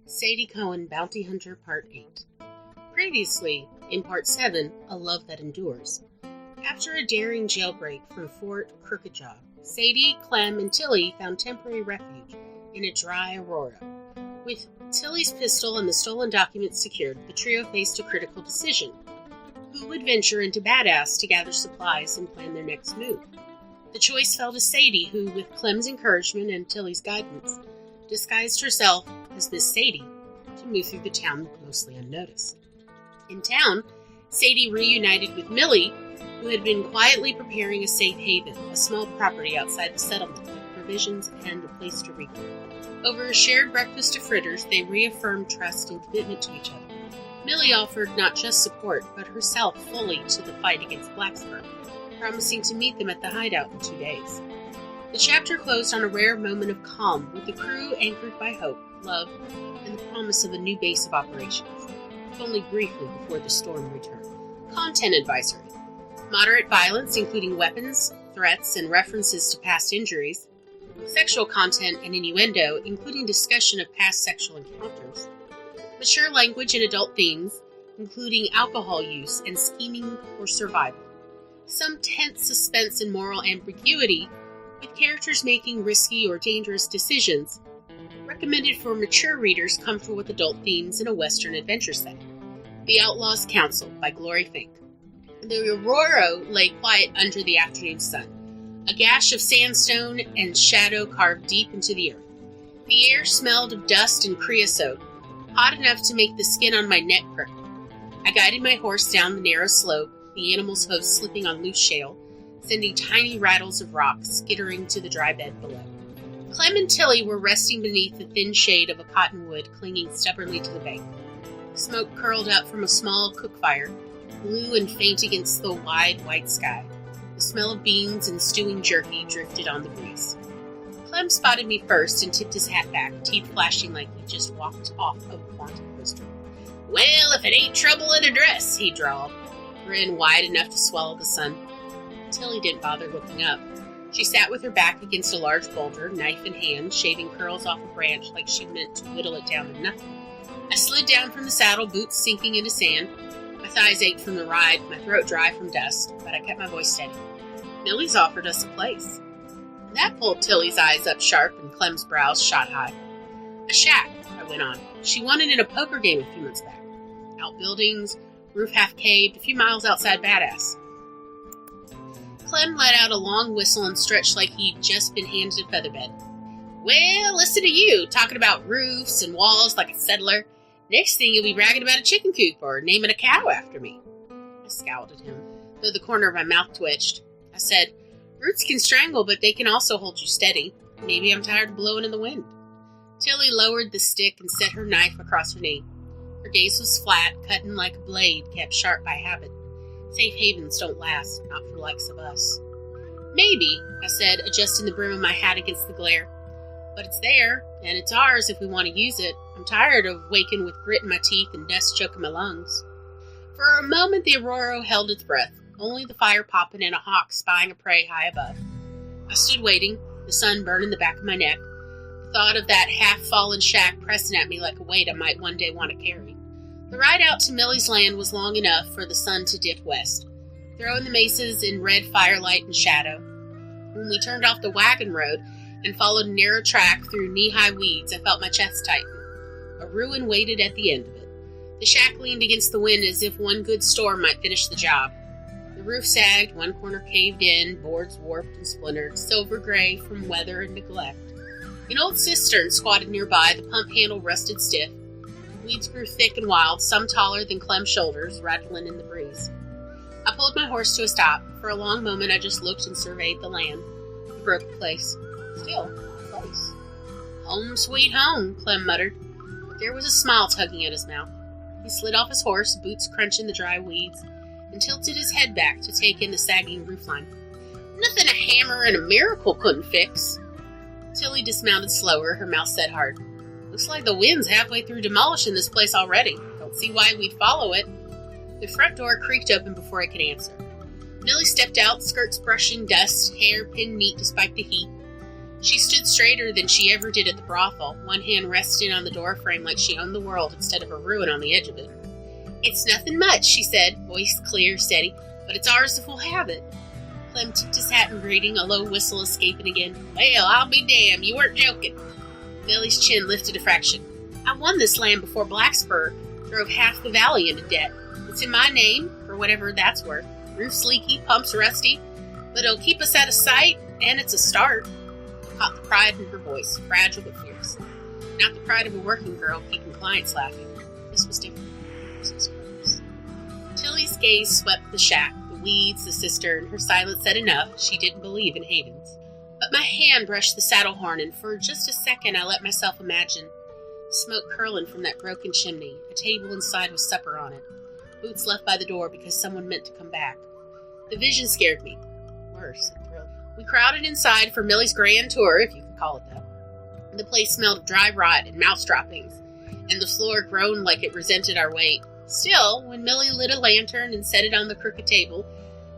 Sadie Cohen, Bounty Hunter, Part 8. Previously, in Part 7, A Love That Endures. After a daring jailbreak from Fort Crookedjaw, Sadie, Clem, and Tilly found temporary refuge in a dry Aurora. With Tilly's pistol and the stolen documents secured, the trio faced a critical decision. Who would venture into Badass to gather supplies and plan their next move? The choice fell to Sadie, who, with Clem's encouragement and Tilly's guidance, disguised herself as Miss Sadie to move through the town mostly unnoticed. In town, Sadie reunited with Millie, who had been quietly preparing a safe haven, a small property outside the settlement with provisions and a place to regroup. Over a shared breakfast of fritters, they reaffirmed trust and commitment to each other. Millie offered not just support, but herself fully to the fight against Blackspur, promising to meet them at the hideout in 2 days. The chapter closed on a rare moment of calm, with the crew anchored by hope, love, and the promise of a new base of operations, if only briefly before the storm returned. Content advisory. Moderate violence, including weapons, threats, and references to past injuries. Sexual content and innuendo, including discussion of past sexual encounters. Mature language and adult themes, including alcohol use and scheming for survival. Some tense suspense and moral ambiguity, with characters making risky or dangerous decisions. Recommended for mature readers comfortable with adult themes in a Western adventure setting. The Outlaws Council by Glory Fink. The Aurora lay quiet under the afternoon sun, a gash of sandstone and shadow carved deep into the earth. The air smelled of dust and creosote, hot enough to make the skin on my neck prick. I guided my horse down the narrow slope, the animal's hooves slipping on loose shale, sending tiny rattles of rock skittering to the dry bed below. Clem and Tilly were resting beneath the thin shade of a cottonwood clinging stubbornly to the bank. Smoke curled up from a small cook fire, blue and faint against the wide white sky. The smell of beans and stewing jerky drifted on the breeze. Clem spotted me first and tipped his hat back, teeth flashing like he just walked off of a haunted poster. "Well, if it ain't trouble in a dress," he drawled, grin wide enough to swallow the sun. Tilly didn't bother looking up. She sat with her back against a large boulder, knife in hand, shaving curls off a branch like she meant to whittle it down to nothing. I slid down from the saddle, boots sinking into sand. My thighs ached from the ride, my throat dry from dust, but I kept my voice steady. "Millie's offered us a place." That pulled Tilly's eyes up sharp and Clem's brows shot high. "A shack," I went on. "She won it in a poker game a few months back. Outbuildings, roof half caved, a few miles outside Badass." Clem let out a long whistle and stretched like he'd just been handed a featherbed. "Well, listen to you, talking about roofs and walls like a settler. Next thing you'll be bragging about a chicken coop or naming a cow after me." I scowled at him, though the corner of my mouth twitched. I said, "Roots can strangle, but they can also hold you steady. Maybe I'm tired of blowing in the wind." Tilly lowered the stick and set her knife across her knee. Her gaze was flat, cutting like a blade, kept sharp by habit. Safe havens don't last, not for the likes of us. "Maybe," I said, adjusting the brim of my hat against the glare. "But it's there, and it's ours if we want to use it. I'm tired of waking with grit in my teeth and dust choking my lungs." For a moment the Aurora held its breath, only the fire popping and a hawk spying a prey high above. I stood waiting, the sun burning the back of my neck, the thought of that half-fallen shack pressing at me like a weight I might one day want to carry. The ride out to Millie's land was long enough for the sun to dip west, throwing the mesas in red firelight and shadow. When we turned off the wagon road and followed a narrow track through knee-high weeds, I felt my chest tighten. A ruin waited at the end of it. The shack leaned against the wind as if one good storm might finish the job. The roof sagged, one corner caved in, boards warped and splintered, silver gray from weather and neglect. An old cistern squatted nearby, the pump handle rusted stiff. Weeds grew thick and wild, some taller than Clem's shoulders, rattling in the breeze. I pulled my horse to a stop. For a long moment I just looked and surveyed the land. The broken place. Still, a place. "Home sweet home," Clem muttered. There was a smile tugging at his mouth. He slid off his horse, boots crunching the dry weeds, and tilted his head back to take in the sagging roofline. "Nothing a hammer and a miracle couldn't fix." Tilly dismounted slower, her mouth set hard. "Looks like the wind's halfway through demolishing this place already. Don't see why we'd follow it." The front door creaked open before I could answer. Millie stepped out, skirts brushing dust, hair pinned neat despite the heat. She stood straighter than she ever did at the brothel, one hand resting on the doorframe like she owned the world instead of a ruin on the edge of it. "It's nothing much," she said, voice clear, steady, "but it's ours if we'll have it." Clem tipped his hat in greeting, a low whistle escaping again. "Well, I'll be damned, you weren't joking." Billy's chin lifted a fraction. "I won this land before Blackspur drove half the valley into debt. It's in my name, for whatever that's worth. Roof's leaky, pumps rusty, but it'll keep us out of sight, and it's a start." Caught the pride in her voice, fragile but fierce. Not the pride of a working girl keeping clients laughing. This was different. This was hers. Tilly's gaze swept the shack, the weeds, the cistern. Her silence said enough. She didn't believe in havens. But my hand brushed the saddle horn, and for just a second I let myself imagine smoke curling from that broken chimney, a table inside with supper on it, boots left by the door because someone meant to come back. The vision scared me. Worse, it thrilled. We crowded inside for Millie's grand tour, if you can call it that. The place smelled of dry rot and mouse droppings, and the floor groaned like it resented our weight. Still, when Millie lit a lantern and set it on the crooked table,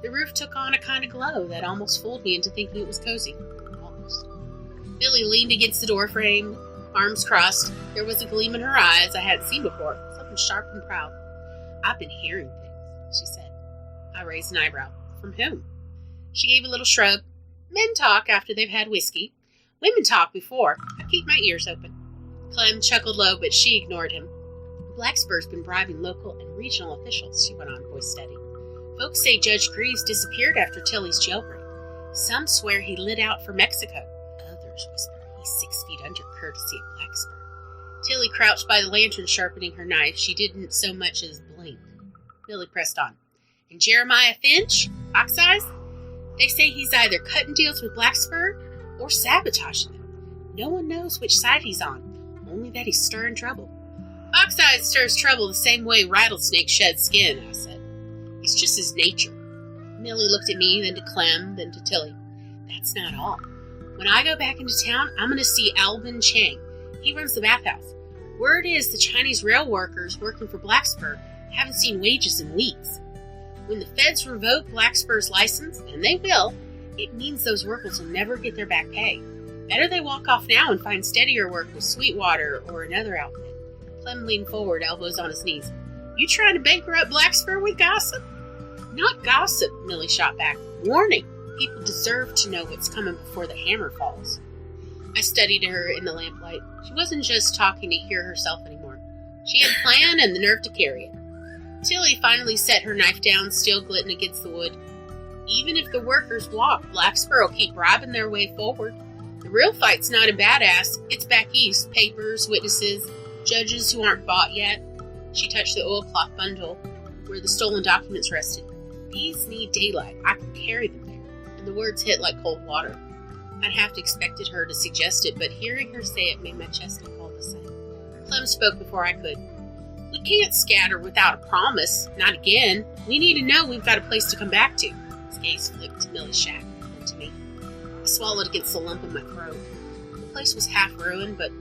the roof took on a kind of glow that almost fooled me into thinking it was cozy. Almost. Billy leaned against the doorframe, arms crossed. There was a gleam in her eyes I hadn't seen before, something sharp and proud. "I've been hearing things," she said. I raised an eyebrow. "From whom?" She gave a little shrug. "Men talk after they've had whiskey. Women talk before. I keep my ears open." Clem chuckled low, but she ignored him. "Blackspur's been bribing local and regional officials," she went on, voice steady. "Folks say Judge Greaves disappeared after Tilly's jailbreak. Some swear he lit out for Mexico. Others whisper he's 6 feet under, courtesy of Blackspur." Tilly crouched by the lantern, sharpening her knife. She didn't so much as blink. Billy pressed on. "And Jeremiah Finch? Fox Eyes? They say he's either cutting deals with Blackspur or sabotaging them. No one knows which side he's on, only that he's stirring trouble." "Fox Eyes stirs trouble the same way rattlesnakes shed skin," I said. "It's just his nature." Millie looked at me, then to Clem, then to Tilly. "That's not all. When I go back into town, I'm going to see Alvin Chang. He runs the bathhouse. Word is the Chinese rail workers working for Blackspur haven't seen wages in weeks. When the feds revoke Blackspur's license, and they will, it means those workers will never get their back pay. Better they walk off now and find steadier work with Sweetwater or another outfit." Clem leaned forward, elbows on his knees. "You trying to bankrupt Blackspur with gossip?" "Not gossip," Millie shot back. "Warning. People deserve to know what's coming before the hammer falls." I studied her in the lamplight. She wasn't just talking to hear herself anymore. She had a plan and the nerve to carry it. Tilly finally set her knife down, still glitting against the wood. "Even if the workers walk, Blackspur will keep bribing their way forward. The real fight's not in Badass. It's back east. Papers, witnesses, judges who aren't bought yet." She touched the oilcloth bundle where the stolen documents rested. "These need daylight. I can carry them there." And the words hit like cold water. I'd have to expected her to suggest it, but hearing her say it made my chest cold the same. Clem spoke before I could. "We can't scatter without a promise. Not again. We need to know we've got a place to come back to." His gaze flipped to Millie's shack, then to me. I swallowed against the lump in my throat. The place was half ruined, but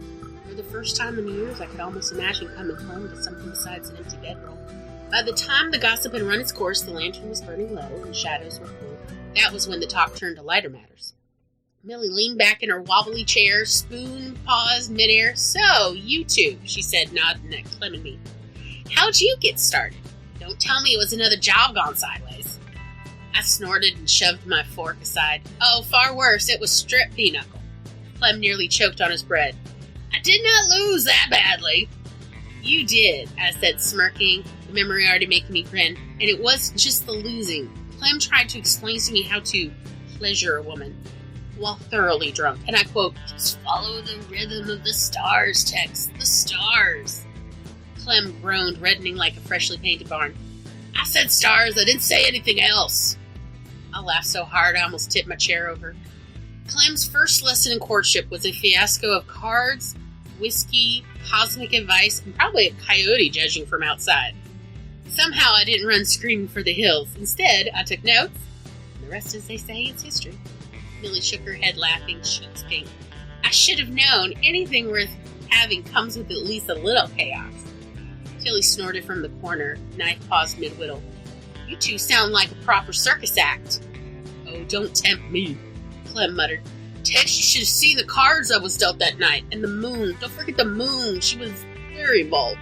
for the first time in years I could almost imagine coming home to something besides an empty bedroll. By the time the gossip had run its course, the lantern was burning low and shadows were cool. That was when the talk turned to lighter matters. Millie leaned back in her wobbly chair, spoon paused midair. "So, you two," she said, nodding at Clem and me. "How'd you get started? Don't tell me it was another job gone sideways." I snorted and shoved my fork aside. "Oh, far worse. It was strep pinochle." Clem nearly choked on his bread. "I did not lose that badly." "You did," I said, smirking, the memory already making me grin. "And it wasn't just the losing. Clem tried to explain to me how to pleasure a woman while thoroughly drunk. And I quote, "Just follow the rhythm of the stars, Tex. The stars." Clem groaned, reddening like a freshly painted barn. "I said stars. I didn't say anything else." I laughed so hard I almost tipped my chair over. Clem's first lesson in courtship was a fiasco of cards, whiskey, cosmic advice, and probably a coyote judging from outside. Somehow I didn't run screaming for the hills. Instead, I took notes. And the rest, as they say, is history. Millie shook her head, laughing, cheeks pink. "I should have known anything worth having comes with at least a little chaos." Tilly snorted from the corner, knife paused mid-whittle. "You two sound like a proper circus act." "Oh, don't tempt me," Clem muttered. Tex, you should have seen the cards I was dealt that night. And the moon. Don't forget the moon. She was very involved.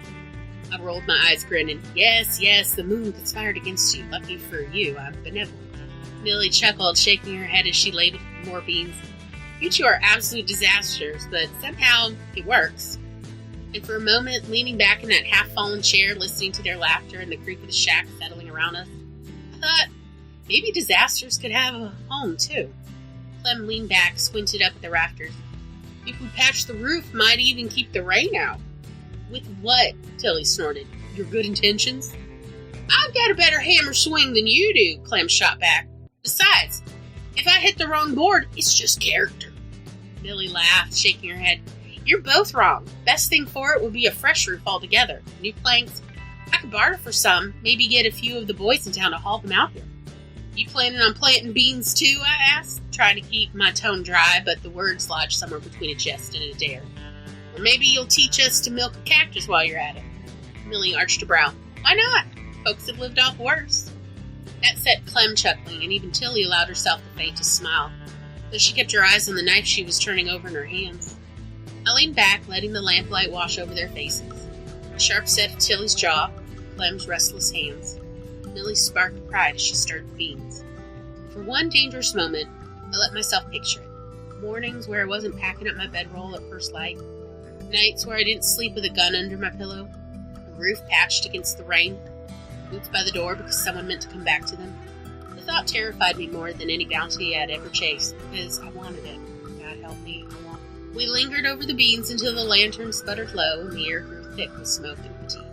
I rolled my eyes, grinning. Yes, the moon conspired against you. Lucky for you, I'm benevolent. Millie chuckled, shaking her head as she ladled more beans. You two are absolute disasters, but somehow it works. And for a moment, leaning back in that half-fallen chair, listening to their laughter and the creak of the shack settling around us, I thought maybe disasters could have a home, too. Clem leaned back, squinted up at the rafters. If we patch the roof, might even keep the rain out. With what? Tilly snorted. Your good intentions? I've got a better hammer swing than you do, Clem shot back. Besides, if I hit the wrong board, it's just character. Millie laughed, shaking her head. You're both wrong. Best thing for it would be a fresh roof altogether. New planks. I could barter for some, maybe get a few of the boys in town to haul them out here. You planning on planting beans too, I asked, trying to keep my tone dry, but the words lodged somewhere between a jest and a dare. Or maybe you'll teach us to milk a cactus while you're at it. Millie arched a brow. Why not? Folks have lived off worse. That set Clem chuckling, and even Tilly allowed herself the faintest smile, though she kept her eyes on the knife she was turning over in her hands. I leaned back, letting the lamplight wash over their faces. The sharp set of Tilly's jaw, Clem's restless hands. Millie's spark of pride as she stirred the beans. For one dangerous moment, I let myself picture it. Mornings where I wasn't packing up my bedroll at first light. Nights where I didn't sleep with a gun under my pillow. A roof patched against the rain. Boots by the door because someone meant to come back to them. The thought terrified me more than any bounty I'd ever chased, because I wanted it. God help me, I want it. We lingered over the beans until the lantern sputtered low and the air grew thick with smoke and fatigue.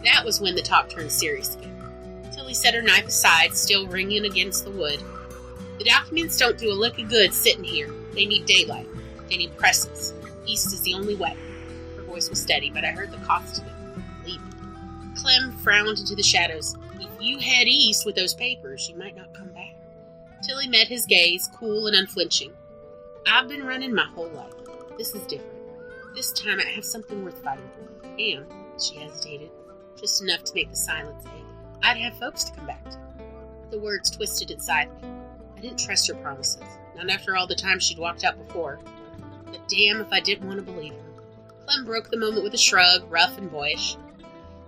That was when the talk turned serious again. Tilly set her knife aside, still ringing against the wood. The documents don't do a lick of good sitting here. They need daylight. They need presses. East is the only way. Her voice was steady, but I heard the cost of it. Leave it. Clem frowned into the shadows. If you head east with those papers, you might not come back. Tilly met his gaze, cool and unflinching. I've been running my whole life. This is different. This time I have something worth fighting for. And, she hesitated, just enough to make the silence ache. I'd have folks to come back to. The words twisted inside me. I didn't trust her promises, not after all the time she'd walked out before. But damn if I didn't want to believe her. Clem broke the moment with a shrug, rough and boyish.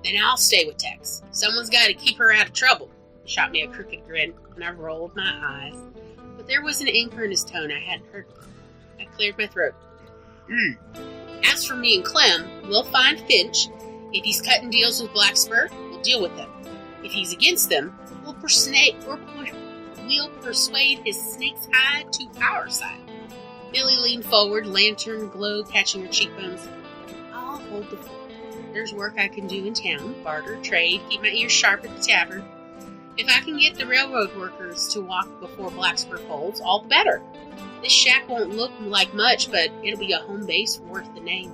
Then I'll stay with Tex. Someone's got to keep her out of trouble. He shot me a crooked grin, and I rolled my eyes. But there was an anchor in his tone I hadn't heard before. I cleared my throat. As for me and Clem, we'll find Finch. If he's cutting deals with Blackspur, we'll deal with them. If he's against them, we'll persuade his snake's hide to our side. Millie leaned forward, lantern glow catching her cheekbones. I'll hold the fort. There's work I can do in town, barter, trade, keep my ears sharp at the tavern. If I can get the railroad workers to walk before Blackspur folds, all the better. This shack won't look like much, but it'll be a home base worth the name.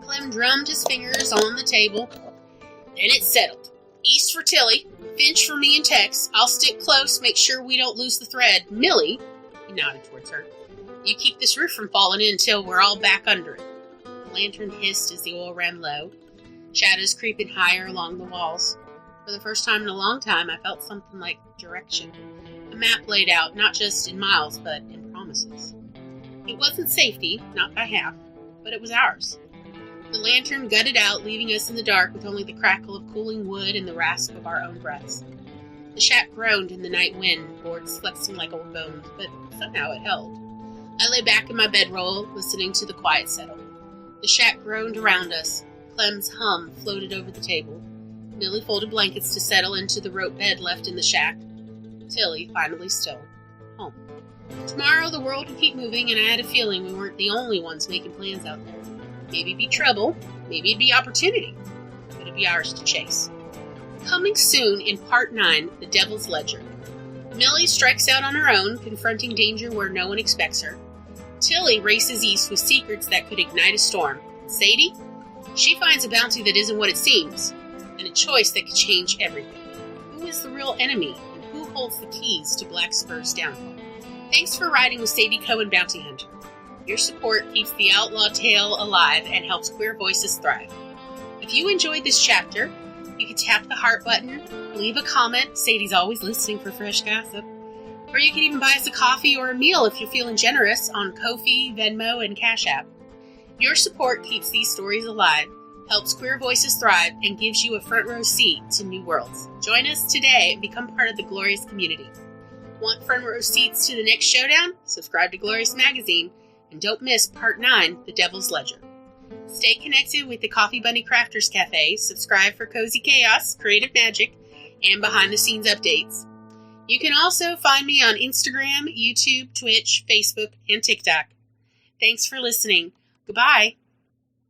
Clem drummed his fingers on the table. Then it's settled. East for Tilly, Finch for me and Tex. I'll stick close, make sure we don't lose the thread. Millie, he nodded towards her, you keep this roof from falling in until we're all back under it. The lantern hissed as the oil ran low, shadows creeping higher along the walls. For the first time in a long time, I felt something like direction. A map laid out, not just in miles, but in promises. It wasn't safety, not by half, but it was ours. The lantern gutted out, leaving us in the dark with only the crackle of cooling wood and the rasp of our own breaths. The shack groaned in the night wind, boards flexing like old bones, but somehow it held. I lay back in my bedroll, listening to the quiet settle. The shack groaned around us. Clem's hum floated over the table. Millie folded blankets to settle into the rope bed left in the shack. Tilly, finally still, home. Tomorrow the world would keep moving, and I had a feeling we weren't the only ones making plans out there. Maybe it'd be trouble, maybe it'd be opportunity, but it'd be ours to chase. Coming soon in Part 9, The Devil's Ledger. Millie strikes out on her own, confronting danger where no one expects her. Tilly races east with secrets that could ignite a storm. Sadie? She finds a bounty that isn't what it seems, and a choice that could change everything. Who is the real enemy, and who holds the keys to Blackspur's downfall? Thanks for riding with Sadie Cohen, Bounty Hunter. Your support keeps the outlaw tale alive and helps queer voices thrive. If you enjoyed this chapter, you can tap the heart button, leave a comment. Sadie's always listening for fresh gossip. Or you can even buy us a coffee or a meal if you're feeling generous on Ko-fi, Venmo, and Cash App. Your support keeps these stories alive, helps queer voices thrive, and gives you a front row seat to new worlds. Join us today and become part of the Glorious community. Want front row seats to the next showdown? Subscribe to Glorious Magazine, and don't miss Part 9, The Devil's Ledger. Stay connected with the Coffee Bunny Crafters Cafe, subscribe for Cozy Chaos, Creative Magic, and behind-the-scenes updates. You can also find me on Instagram, YouTube, Twitch, Facebook, and TikTok. Thanks for listening. Goodbye.